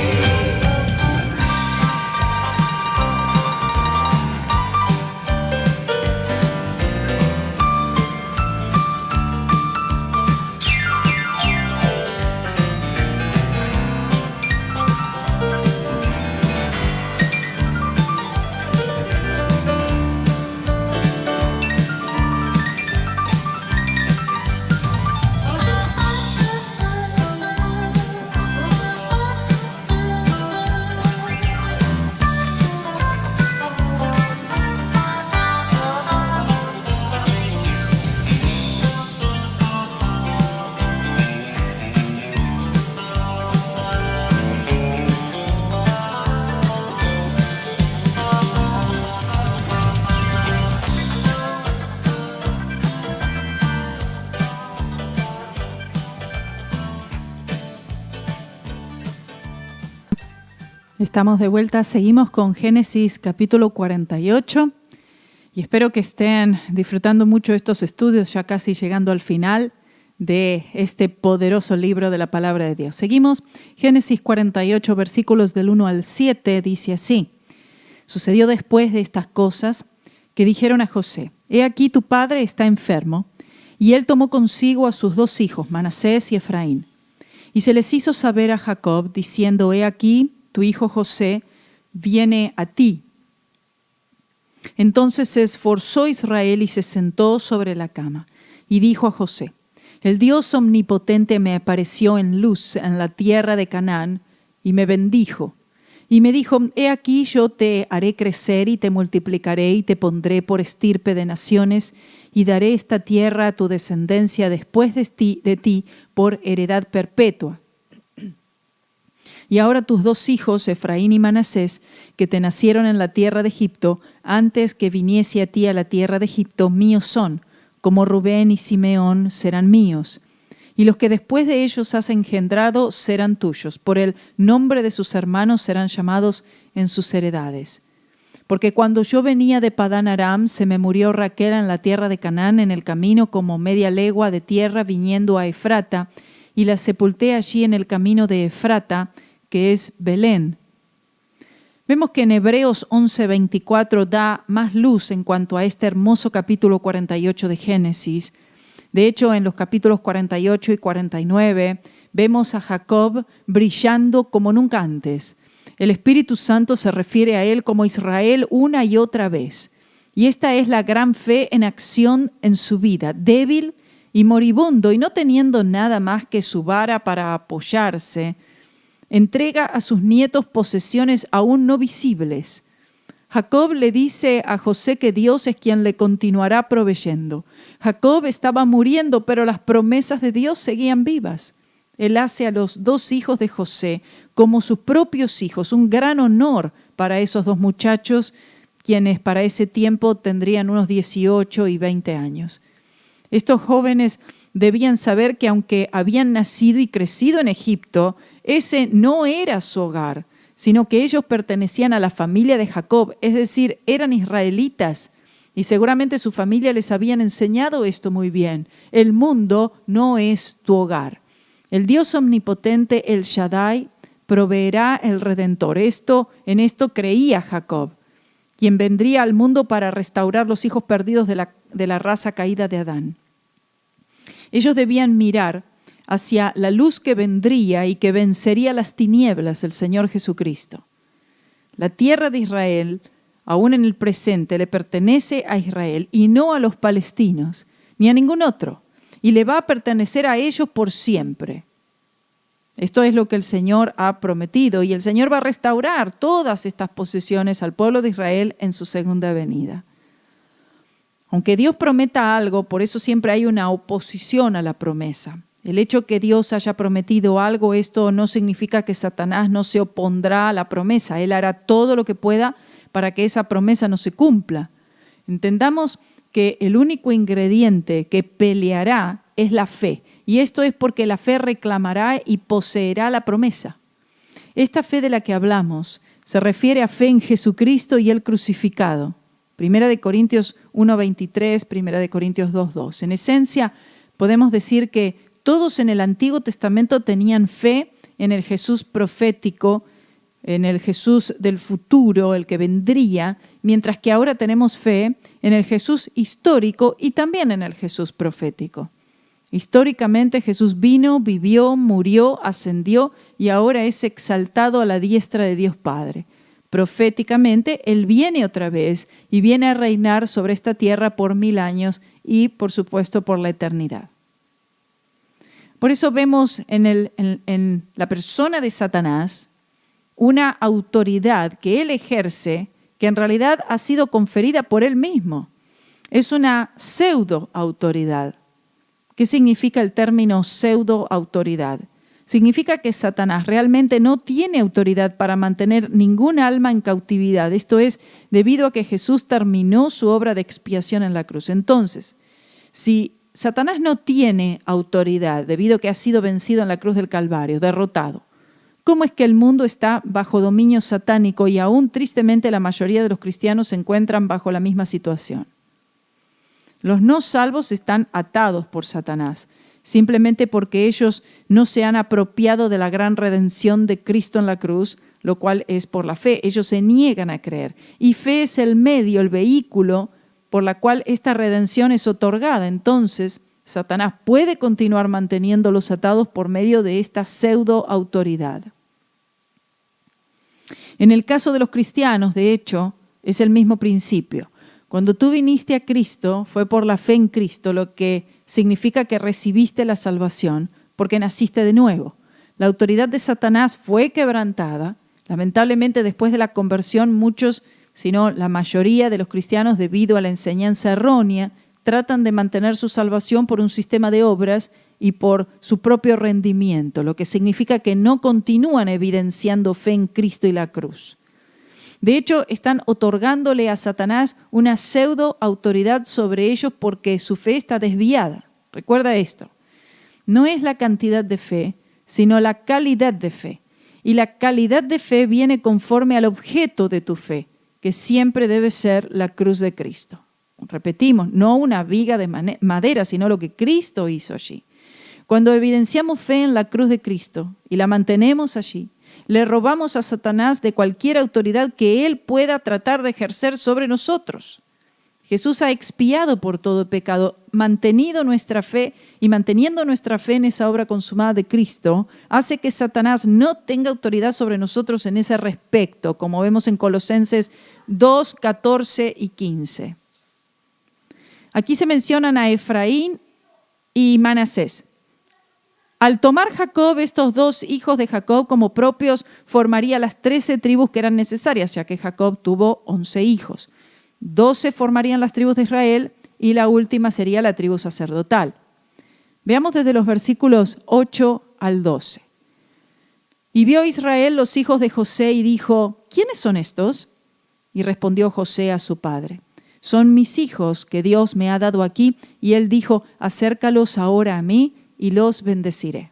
[SPEAKER 3] Estamos de vuelta, seguimos con Génesis capítulo 48 y espero que estén disfrutando mucho estos estudios, ya casi llegando al final de este poderoso libro de la palabra de Dios. Seguimos, Génesis 48, versículos del 1 al 7, dice así: Sucedió después de estas cosas que dijeron a José: He aquí tu padre está enfermo. Y él tomó consigo a sus 2 hijos, Manasés y Efraín. Y se les hizo saber a Jacob, diciendo: He aquí tu hijo José viene a ti. Entonces se esforzó Israel y se sentó sobre la cama. Y dijo a José: El Dios omnipotente me apareció en luz en la tierra de Canaán y me bendijo. Y me dijo: He aquí yo te haré crecer y te multiplicaré y te pondré por estirpe de naciones y daré esta tierra a tu descendencia después de ti por heredad perpetua. Y ahora tus 2 hijos, Efraín y Manasés, que te nacieron en la tierra de Egipto, antes que viniese a ti a la tierra de Egipto, míos son, como Rubén y Simeón serán míos. Y los que después de ellos has engendrado serán tuyos. Por el nombre de sus hermanos serán llamados en sus heredades. Porque cuando yo venía de Padán Aram, se me murió Raquel en la tierra de Canaán, en el camino como media legua de tierra viniendo a Efrata, y la sepulté allí en el camino de Efrata, que es Belén. Vemos que en Hebreos 11:24 da más luz en cuanto a este hermoso capítulo 48 de Génesis. De hecho, en los capítulos 48 y 49 vemos a Jacob brillando como nunca antes. El Espíritu Santo se refiere a él como Israel una y otra vez. Y esta es la gran fe en acción en su vida, débil y moribundo, y no teniendo nada más que su vara para apoyarse, entrega a sus nietos posesiones aún no visibles. Jacob le dice a José que Dios es quien le continuará proveyendo. Jacob estaba muriendo, pero las promesas de Dios seguían vivas. Él hace a los 2 hijos de José como sus propios hijos, un gran honor para esos 2 muchachos, quienes para ese tiempo tendrían unos 18 y 20 años. Estos jóvenes debían saber que aunque habían nacido y crecido en Egipto, ese no era su hogar, sino que ellos pertenecían a la familia de Jacob, es decir, eran israelitas. Y seguramente su familia les habían enseñado esto muy bien. El mundo no es tu hogar. El Dios omnipotente, el Shaddai, proveerá el Redentor. En esto creía Jacob, quien vendría al mundo para restaurar los hijos perdidos de la raza caída de Adán. Ellos debían mirar hacia la luz que vendría y que vencería las tinieblas, el Señor Jesucristo. La tierra de Israel, aún en el presente, le pertenece a Israel y no a los palestinos, ni a ningún otro, y le va a pertenecer a ellos por siempre. Esto es lo que el Señor ha prometido, y el Señor va a restaurar todas estas posesiones al pueblo de Israel en su segunda venida. Aunque Dios prometa algo, por eso siempre hay una oposición a la promesa. El hecho que Dios haya prometido algo, esto no significa que Satanás no se opondrá a la promesa. Él hará todo lo que pueda para que esa promesa no se cumpla. Entendamos que el único ingrediente que peleará es la fe. Y esto es porque la fe reclamará y poseerá la promesa. Esta fe de la que hablamos se refiere a fe en Jesucristo y el crucificado. 1 Corintios 1:23, 1 Corintios 2:2. En esencia, podemos decir que todos en el Antiguo Testamento tenían fe en el Jesús profético, en el Jesús del futuro, el que vendría, mientras que ahora tenemos fe en el Jesús histórico y también en el Jesús profético. Históricamente Jesús vino, vivió, murió, ascendió y ahora es exaltado a la diestra de Dios Padre. Proféticamente, Él viene otra vez y viene a reinar sobre esta tierra por 1000 años y, por supuesto, por la eternidad. Por eso vemos en la persona de Satanás una autoridad que él ejerce, que en realidad ha sido conferida por él mismo. Es una pseudo-autoridad. ¿Qué significa el término pseudo-autoridad? Significa que Satanás realmente no tiene autoridad para mantener ningún alma en cautividad. Esto es debido a que Jesús terminó su obra de expiación en la cruz. Entonces, si Satanás no tiene autoridad debido a que ha sido vencido en la cruz del Calvario, derrotado, ¿cómo es que el mundo está bajo dominio satánico y aún tristemente la mayoría de los cristianos se encuentran bajo la misma situación? Los no salvos están atados por Satanás, simplemente porque ellos no se han apropiado de la gran redención de Cristo en la cruz, lo cual es por la fe. Ellos se niegan a creer. Y fe es el medio, el vehículo por la cual esta redención es otorgada. Entonces, Satanás puede continuar manteniéndolos atados por medio de esta pseudo-autoridad. En el caso de los cristianos, de hecho, es el mismo principio. Cuando tú viniste a Cristo, fue por la fe en Cristo, lo que significa que recibiste la salvación, porque naciste de nuevo. La autoridad de Satanás fue quebrantada. Lamentablemente, después de la conversión, muchos, si no la mayoría de los cristianos, debido a la enseñanza errónea, tratan de mantener su salvación por un sistema de obras y por su propio rendimiento, lo que significa que no continúan evidenciando fe en Cristo y la cruz. De hecho, están otorgándole a Satanás una pseudo-autoridad sobre ellos porque su fe está desviada. Recuerda esto, no es la cantidad de fe, sino la calidad de fe. Y la calidad de fe viene conforme al objeto de tu fe, que siempre debe ser la cruz de Cristo. Repetimos, no una viga de madera, sino lo que Cristo hizo allí. Cuando evidenciamos fe en la cruz de Cristo y la mantenemos allí, le robamos a Satanás de cualquier autoridad que él pueda tratar de ejercer sobre nosotros. Jesús ha expiado por todo pecado, mantenido nuestra fe y manteniendo nuestra fe en esa obra consumada de Cristo, hace que Satanás no tenga autoridad sobre nosotros en ese respecto, como vemos en Colosenses 2, 14 y 15. Aquí se mencionan a Efraín y Manasés. Al tomar Jacob estos dos hijos de Jacob como propios, formaría las 13 tribus que eran necesarias, ya que Jacob tuvo 11 hijos. 12 formarían las tribus de Israel y la última sería la tribu sacerdotal. Veamos desde los versículos 8 al 12. Y vio Israel los hijos de José y dijo, ¿quiénes son estos? Y respondió José a su padre, Son mis hijos que Dios me ha dado aquí, y él dijo, acércalos ahora a mí y los bendeciré.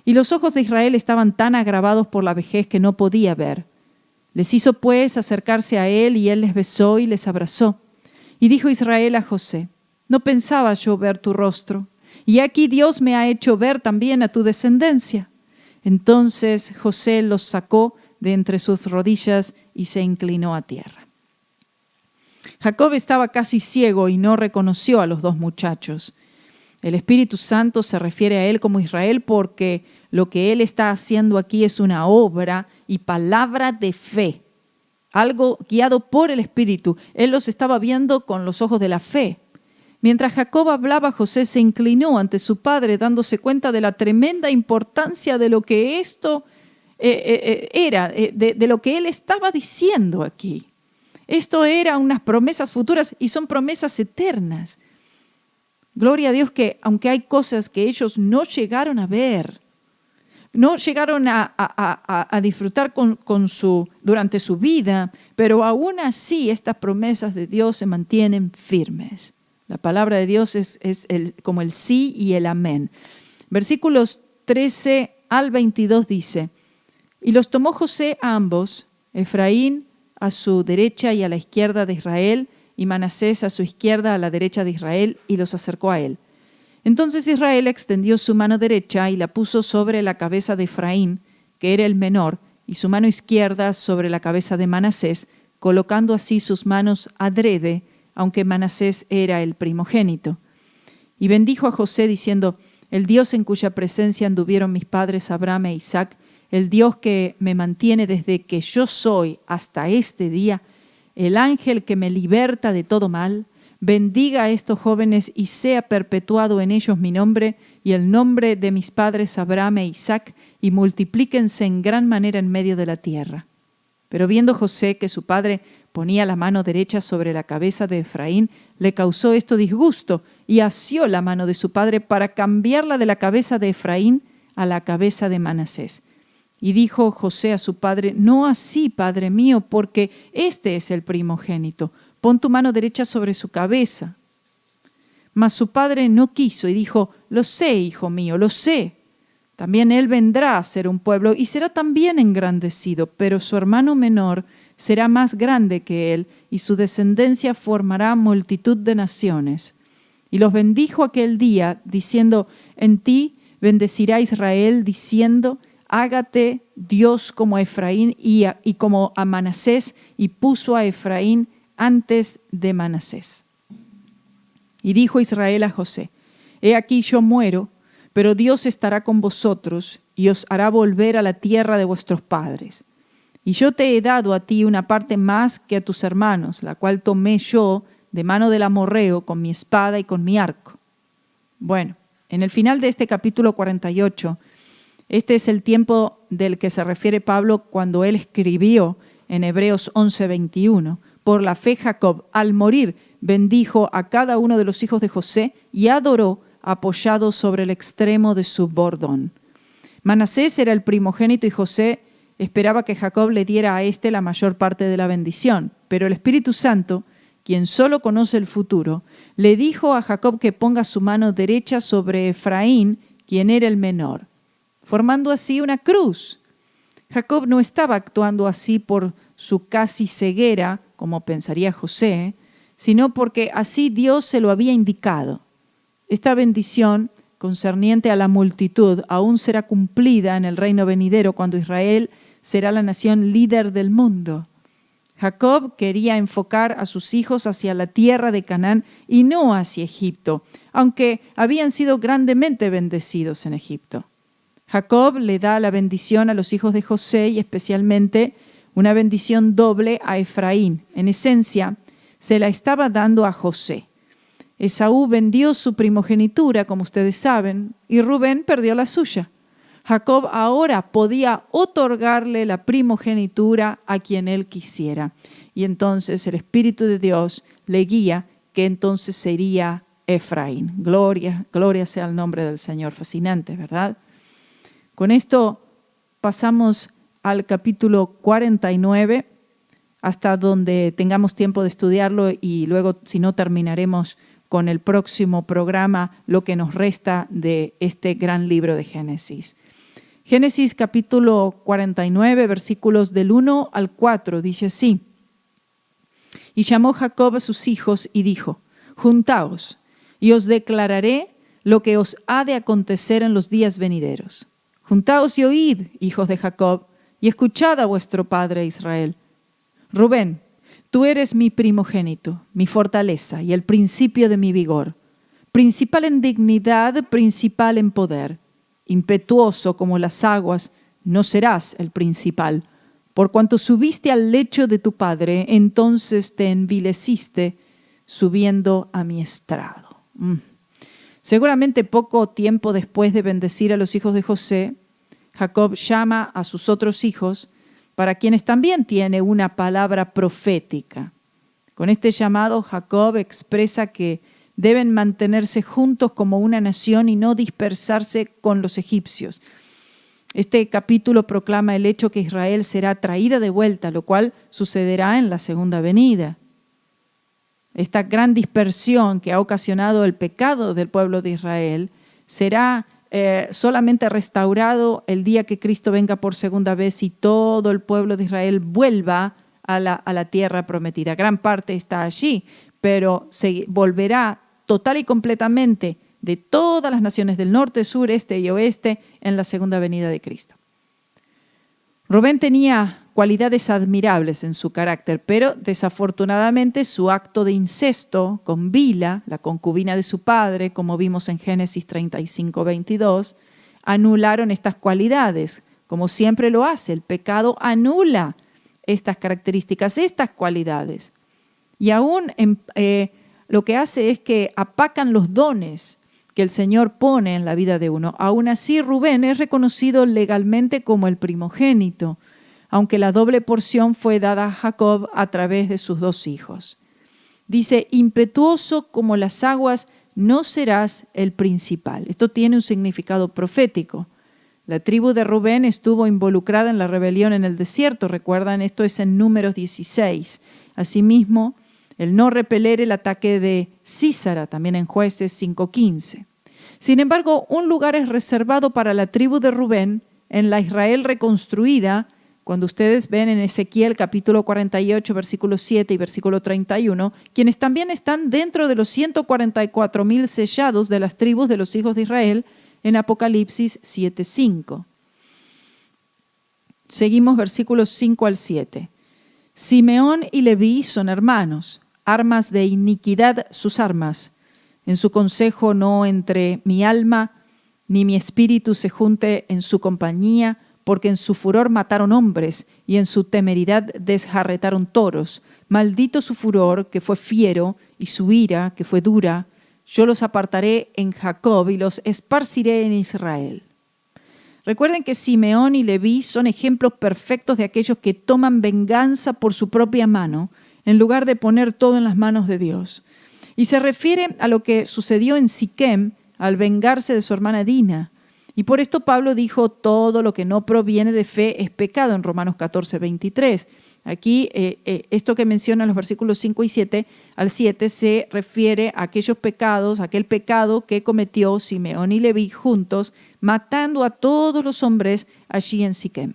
[SPEAKER 3] Y los ojos de Israel estaban tan agravados por la vejez que no podía ver. Les hizo pues acercarse a él, y él les besó y les abrazó. Y dijo Israel a José, no pensaba yo ver tu rostro, y aquí Dios me ha hecho ver también a tu descendencia. Entonces José los sacó de entre sus rodillas y se inclinó a tierra. Jacob estaba casi ciego y no reconoció a los dos muchachos. El Espíritu Santo se refiere a él como Israel porque lo que él está haciendo aquí es una obra y palabra de fe, algo guiado por el Espíritu. Él los estaba viendo con los ojos de la fe. Mientras Jacob hablaba, José se inclinó ante su padre, dándose cuenta de la tremenda importancia de lo que esto era, de lo que él estaba diciendo aquí. Esto eran unas promesas futuras y son promesas eternas. Gloria a Dios que aunque hay cosas que ellos no llegaron a ver, no llegaron a disfrutar durante su vida, pero aún así estas promesas de Dios se mantienen firmes. La palabra de Dios es como el sí y el amén. Versículos 13 al 22 dice, y los tomó José a ambos, Efraín a su derecha y a la izquierda de Israel, y Manasés a su izquierda a la derecha de Israel, y los acercó a él. Entonces Israel extendió su mano derecha y la puso sobre la cabeza de Efraín, que era el menor, y su mano izquierda sobre la cabeza de Manasés, colocando así sus manos adrede, aunque Manasés era el primogénito. Y bendijo a José diciendo, el Dios en cuya presencia anduvieron mis padres Abraham e Isaac, el Dios que me mantiene desde que yo soy hasta este día, el ángel que me liberta de todo mal, bendiga a estos jóvenes y sea perpetuado en ellos mi nombre y el nombre de mis padres Abraham e Isaac, y multiplíquense en gran manera en medio de la tierra. Pero viendo José que su padre ponía la mano derecha sobre la cabeza de Efraín, le causó esto disgusto y asió la mano de su padre para cambiarla de la cabeza de Efraín a la cabeza de Manasés. Y dijo José a su padre, no así, padre mío, porque este es el primogénito. Pon tu mano derecha sobre su cabeza. Mas su padre no quiso y dijo, lo sé, hijo mío, lo sé. También él vendrá a ser un pueblo y será también engrandecido, pero su hermano menor será más grande que él y su descendencia formará multitud de naciones. Y los bendijo aquel día, diciendo, en ti bendecirá Israel, diciendo, hágate Dios como a Efraín y como a Manasés, y puso a Efraín antes de Manasés. Y dijo Israel a José, he aquí yo muero, pero Dios estará con vosotros y os hará volver a la tierra de vuestros padres. Y yo te he dado a ti una parte más que a tus hermanos, la cual tomé yo de mano del amorreo con mi espada y con mi arco. Bueno, en el final de este capítulo 48, este es el tiempo del que se refiere Pablo cuando él escribió en Hebreos 11:21. Por la fe Jacob, al morir, bendijo a cada uno de los hijos de José y adoró apoyado sobre el extremo de su bordón. Manasés era el primogénito y José esperaba que Jacob le diera a éste la mayor parte de la bendición. Pero el Espíritu Santo, quien solo conoce el futuro, le dijo a Jacob que ponga su mano derecha sobre Efraín, quien era el menor, formando así una cruz. Jacob no estaba actuando así por su casi ceguera, como pensaría José, sino porque así Dios se lo había indicado. Esta bendición concerniente a la multitud aún será cumplida en el reino venidero cuando Israel será la nación líder del mundo. Jacob quería enfocar a sus hijos hacia la tierra de Canaán y no hacia Egipto, aunque habían sido grandemente bendecidos en Egipto. Jacob le da la bendición a los hijos de José y especialmente una bendición doble a Efraín. En esencia, se la estaba dando a José. Esaú vendió su primogenitura, como ustedes saben, y Rubén perdió la suya. Jacob ahora podía otorgarle la primogenitura a quien él quisiera. Y entonces el Espíritu de Dios le guía que entonces sería Efraín. Gloria sea el nombre del Señor. Fascinante, ¿verdad? Con esto pasamos al capítulo 49. hasta donde tengamos tiempo de estudiarlo y luego, si no, terminaremos con el próximo programa lo que nos resta de este gran libro de Génesis. Génesis capítulo 49, versículos del 1 al 4, dice así: Y llamó Jacob a sus hijos y dijo: Juntaos, y os declararé lo que os ha de acontecer en los días venideros. Juntaos y oíd, hijos de Jacob, y escuchad a vuestro padre Israel. Rubén, tú eres mi primogénito, mi fortaleza y el principio de mi vigor, principal en dignidad, principal en poder. Impetuoso como las aguas, no serás el principal. Por cuanto subiste al lecho de tu padre, entonces te envileciste subiendo a mi estrado. Seguramente poco tiempo después de bendecir a los hijos de José, Jacob llama a sus otros hijos, para quienes también tiene una palabra profética. Con este llamado, Jacob expresa que deben mantenerse juntos como una nación y no dispersarse con los egipcios. Este capítulo proclama el hecho que Israel será traída de vuelta, lo cual sucederá en la segunda venida. Esta gran dispersión que ha ocasionado el pecado del pueblo de Israel será solamente restaurado el día que Cristo venga por segunda vez y todo el pueblo de Israel vuelva a la tierra prometida. Gran parte está allí, pero se volverá total y completamente de todas las naciones del norte, sur, este y oeste en la segunda venida de Cristo. Rubén tenía cualidades admirables en su carácter, pero desafortunadamente su acto de incesto con Bila, la concubina de su padre, como vimos en Génesis 35:22, anularon estas cualidades, como siempre lo hace. El pecado anula estas características, estas cualidades. Y aún lo que hace es que apacan los dones que el Señor pone en la vida de uno. Aún así, Rubén es reconocido legalmente como el primogénito, aunque la doble porción fue dada a Jacob a través de sus dos hijos. Dice, impetuoso como las aguas, no serás el principal. Esto tiene un significado profético. La tribu de Rubén estuvo involucrada en la rebelión en el desierto. Recuerdan, esto es en Números 16. Asimismo, el no repeler el ataque de Sísara, también en Jueces 5:15. Sin embargo, un lugar es reservado para la tribu de Rubén en la Israel reconstruida, cuando ustedes ven en Ezequiel capítulo 48, versículo 7 y versículo 31, quienes también están dentro de los 144,000 sellados de las tribus de los hijos de Israel en Apocalipsis 7:5. Seguimos versículos 5 al 7. Simeón y Leví son hermanos, armas de iniquidad sus armas. En su consejo no entre mi alma, ni mi espíritu se junte en su compañía, porque en su furor mataron hombres y en su temeridad desjarretaron toros. Maldito su furor, que fue fiero, y su ira, que fue dura. Yo los apartaré en Jacob y los esparciré en Israel. Recuerden que Simeón y Leví son ejemplos perfectos de aquellos que toman venganza por su propia mano, en lugar de poner todo en las manos de Dios. Y se refiere a lo que sucedió en Siquem al vengarse de su hermana Dina. Y por esto Pablo dijo, todo lo que no proviene de fe es pecado, en Romanos 14:23. Aquí, esto que menciona en los versículos 5 y 7 al 7 se refiere a aquellos pecados, aquel pecado que cometió Simeón y Leví juntos, matando a todos los hombres allí en Siquem.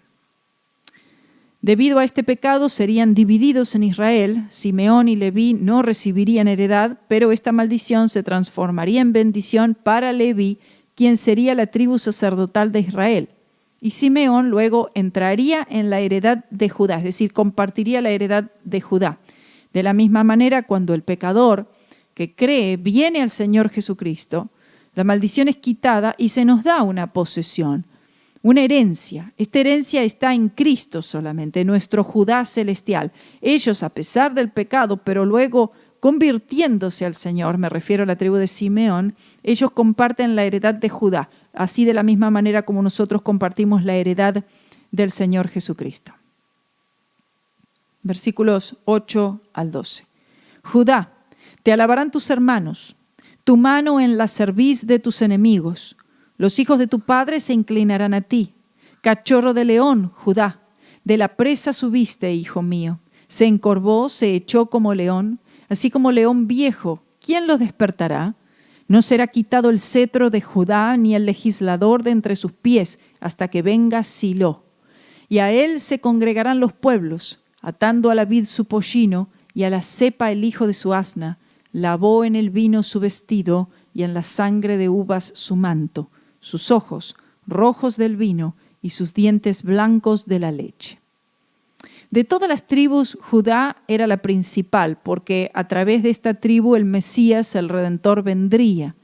[SPEAKER 3] Debido a este pecado serían divididos en Israel. Simeón y Leví no recibirían heredad, pero esta maldición se transformaría en bendición para Leví, quien sería la tribu sacerdotal de Israel. Y Simeón luego entraría en la heredad de Judá, es decir, compartiría la heredad de Judá. De la misma manera, cuando el pecador que cree viene al Señor Jesucristo, la maldición es quitada y se nos da una posesión, una herencia. Esta herencia está en Cristo solamente, nuestro Judá celestial. Ellos, a pesar del pecado, pero luego convirtiéndose al Señor, me refiero a la tribu de Simeón, ellos comparten la heredad de Judá, así de la misma manera como nosotros compartimos la heredad del Señor Jesucristo. Versículos 8 al 12. Judá, te alabarán tus hermanos, tu mano en la cerviz de tus enemigos. Los hijos de tu padre se inclinarán a ti. Cachorro de león, Judá, de la presa subiste, hijo mío. Se encorvó, se echó como león, así como león viejo. ¿Quién lo despertará? No será quitado el cetro de Judá, ni el legislador de entre sus pies, hasta que venga Silo. Y a él se congregarán los pueblos, atando a la vid su pollino, y a la cepa el hijo de su asna. Lavó en el vino su vestido, y en la sangre de uvas su manto. Sus ojos rojos del vino, y sus dientes blancos de la leche. De todas las tribus, Judá era la principal, porque a través de esta tribu el Mesías, el Redentor, vendría.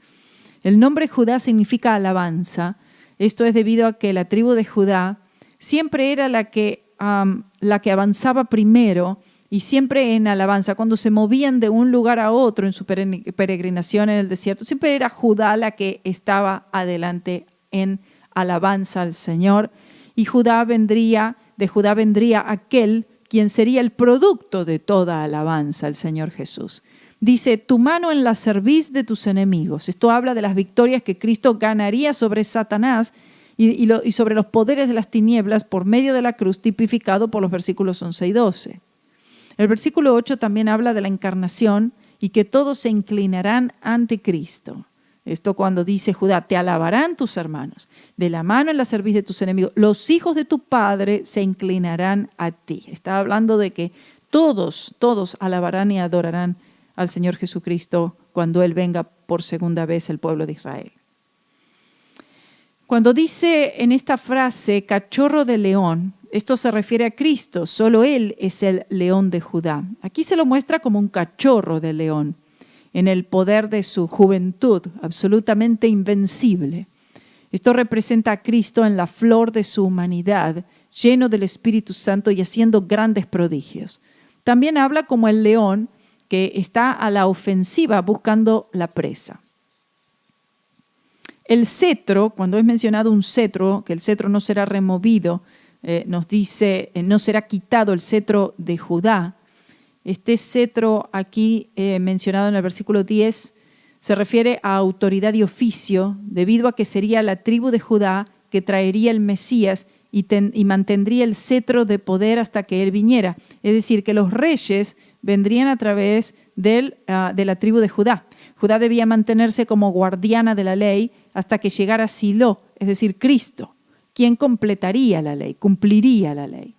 [SPEAKER 3] El nombre Judá significa alabanza. Esto es debido a que la tribu de Judá siempre era la que avanzaba primero y siempre en alabanza. Cuando se movían de un lugar a otro en su peregrinación en el desierto, siempre era Judá la que estaba adelante en alabanza al Señor. Y de Judá vendría aquel quien sería el producto de toda alabanza al Señor Jesús. Dice, tu mano en la cerviz de tus enemigos. Esto habla de las victorias que Cristo ganaría sobre Satanás y sobre los poderes de las tinieblas por medio de la cruz, tipificado por los versículos 11 y 12. El versículo 8 también habla de la encarnación y que todos se inclinarán ante Cristo. Esto cuando dice Judá, te alabarán tus hermanos, de la mano en la cerviz de tus enemigos, los hijos de tu padre se inclinarán a ti. Está hablando de que todos alabarán y adorarán al Señor Jesucristo cuando Él venga por segunda vez el pueblo de Israel. Cuando dice en esta frase, cachorro de león, esto se refiere a Cristo, solo Él es el león de Judá. Aquí se lo muestra como un cachorro de león, en el poder de su juventud, absolutamente invencible. Esto representa a Cristo en la flor de su humanidad, lleno del Espíritu Santo y haciendo grandes prodigios. También habla como el león que está a la ofensiva buscando la presa. El cetro, cuando es mencionado un cetro, que el cetro no será removido, nos dice, no será quitado el cetro de Judá. Este cetro aquí mencionado en el versículo 10 se refiere a autoridad y oficio, debido a que sería la tribu de Judá que traería el Mesías y mantendría el cetro de poder hasta que Él viniera. Es decir, que los reyes vendrían a través de la tribu de Judá. Judá debía mantenerse como guardiana de la ley hasta que llegara Silo, es decir, Cristo, quien completaría la ley, cumpliría la ley.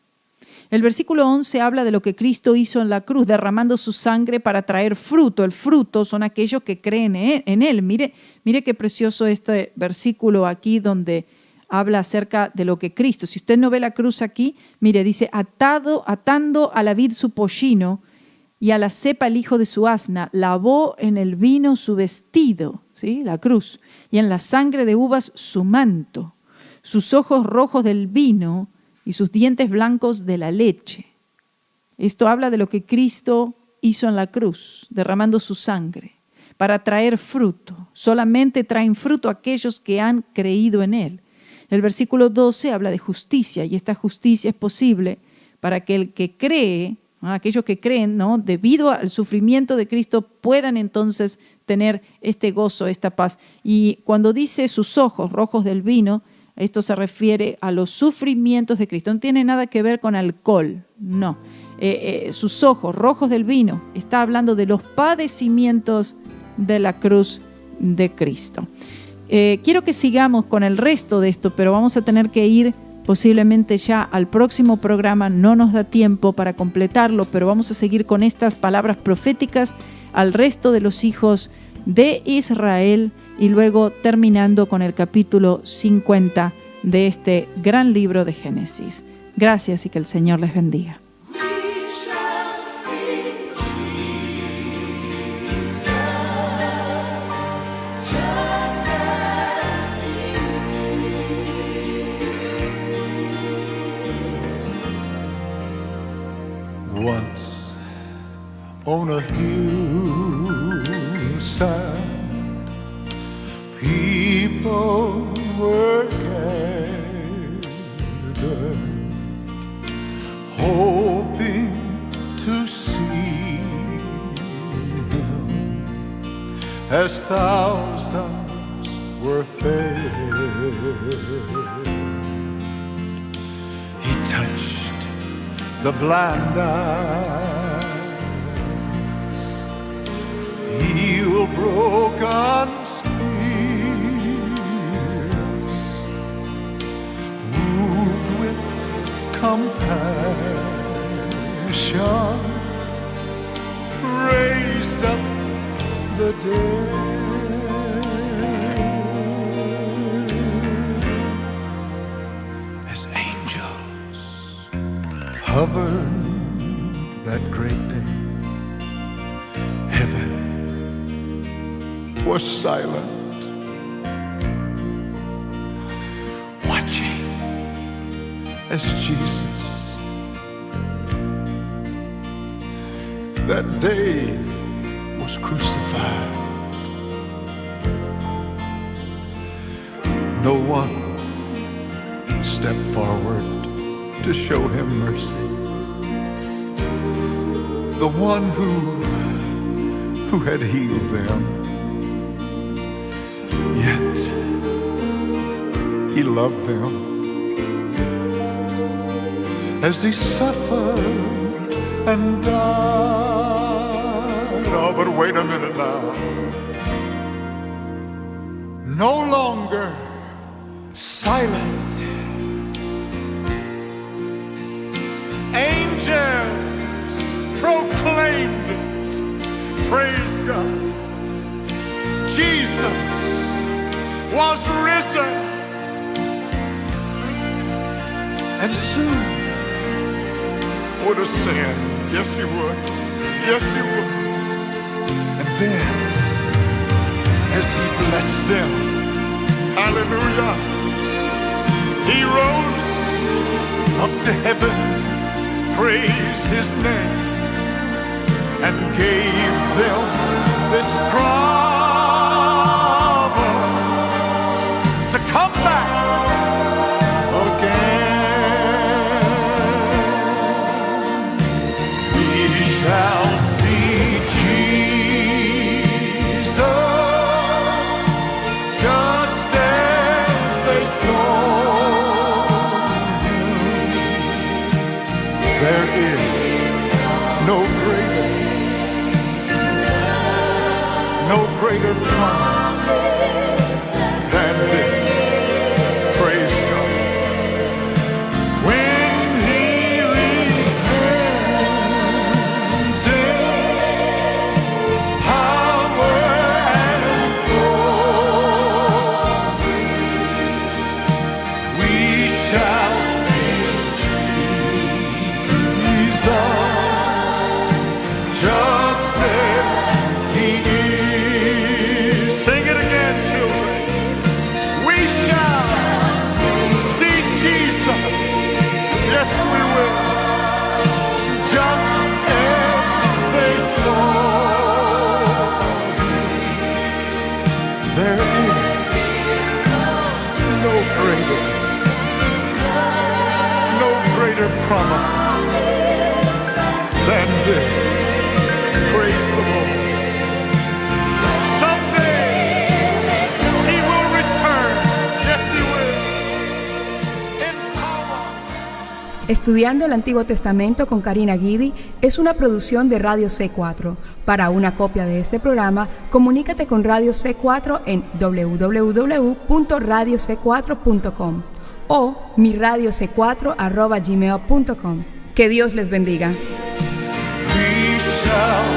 [SPEAKER 3] El versículo 11 habla de lo que Cristo hizo en la cruz, derramando su sangre para traer fruto. El fruto son aquellos que creen en Él. Mire qué precioso este versículo aquí donde habla acerca de lo que Cristo. Si usted no ve la cruz aquí, mire, dice, atando a la vid su pollino y a la cepa el hijo de su asna, lavó en el vino su vestido, ¿sí? La cruz, y en la sangre de uvas su manto, sus ojos rojos del vino y sus dientes blancos de la leche. Esto habla de lo que Cristo hizo en la cruz, derramando su sangre para traer fruto. Solamente traen fruto aquellos que han creído en Él. El versículo 12 habla de justicia, y esta justicia es posible para que el que cree, aquellos que creen, ¿no?, debido al sufrimiento de Cristo, puedan entonces tener este gozo, esta paz. Y cuando dice sus ojos rojos del vino, esto se refiere a los sufrimientos de Cristo. No tiene nada que ver con alcohol, no. Sus ojos rojos del vino está hablando de los padecimientos de la cruz de Cristo. Quiero que sigamos con el resto de esto, pero vamos a tener que ir posiblemente ya al próximo programa. No nos da tiempo para completarlo, pero vamos a seguir con estas palabras proféticas al resto de los hijos de Israel y luego terminando con el capítulo 50 de este gran libro de Génesis. Gracias y que el Señor les bendiga.
[SPEAKER 7] We shall see Jesus, just as He is.
[SPEAKER 6] Once on a hillside, people were gathered, hoping to see Him, as thousands were fed. He touched the blind eyes, heal broken spirits, moved with compassion, raised up the dead. As angels hovered that great day, heaven was silent, watching as Jesus that day was crucified. No one stepped forward to show him mercy. The one who had healed them, yet he loved them as he suffered and died. Oh, but wait a minute now. No longer silent. Angels proclaimed it. Praise God. Jesus was risen. And soon would ascend. Yes, he would. Yes, he would. And then, as he blessed them, hallelujah, he rose up to heaven, praise his name, and gave them this promise to come back again. We shall see Jesus just as they saw him. There is no greater promise than this. Praise God. When he returns in power and glory, we shall see Jesus just as he is. Sing it again, children. We shall see Jesus. Yes, we will. Just as they saw him. There is no greater promise than this. Praise the Lord. Someday he will return. Yes, he will. In power.
[SPEAKER 2] Estudiando el Antiguo Testamento con Karina Guidi es una producción de Radio C4. Para una copia de este programa, comunícate con Radio C4 en www.radioc4.com o miradioc4@gmail.com. Que Dios les bendiga.
[SPEAKER 6] We shall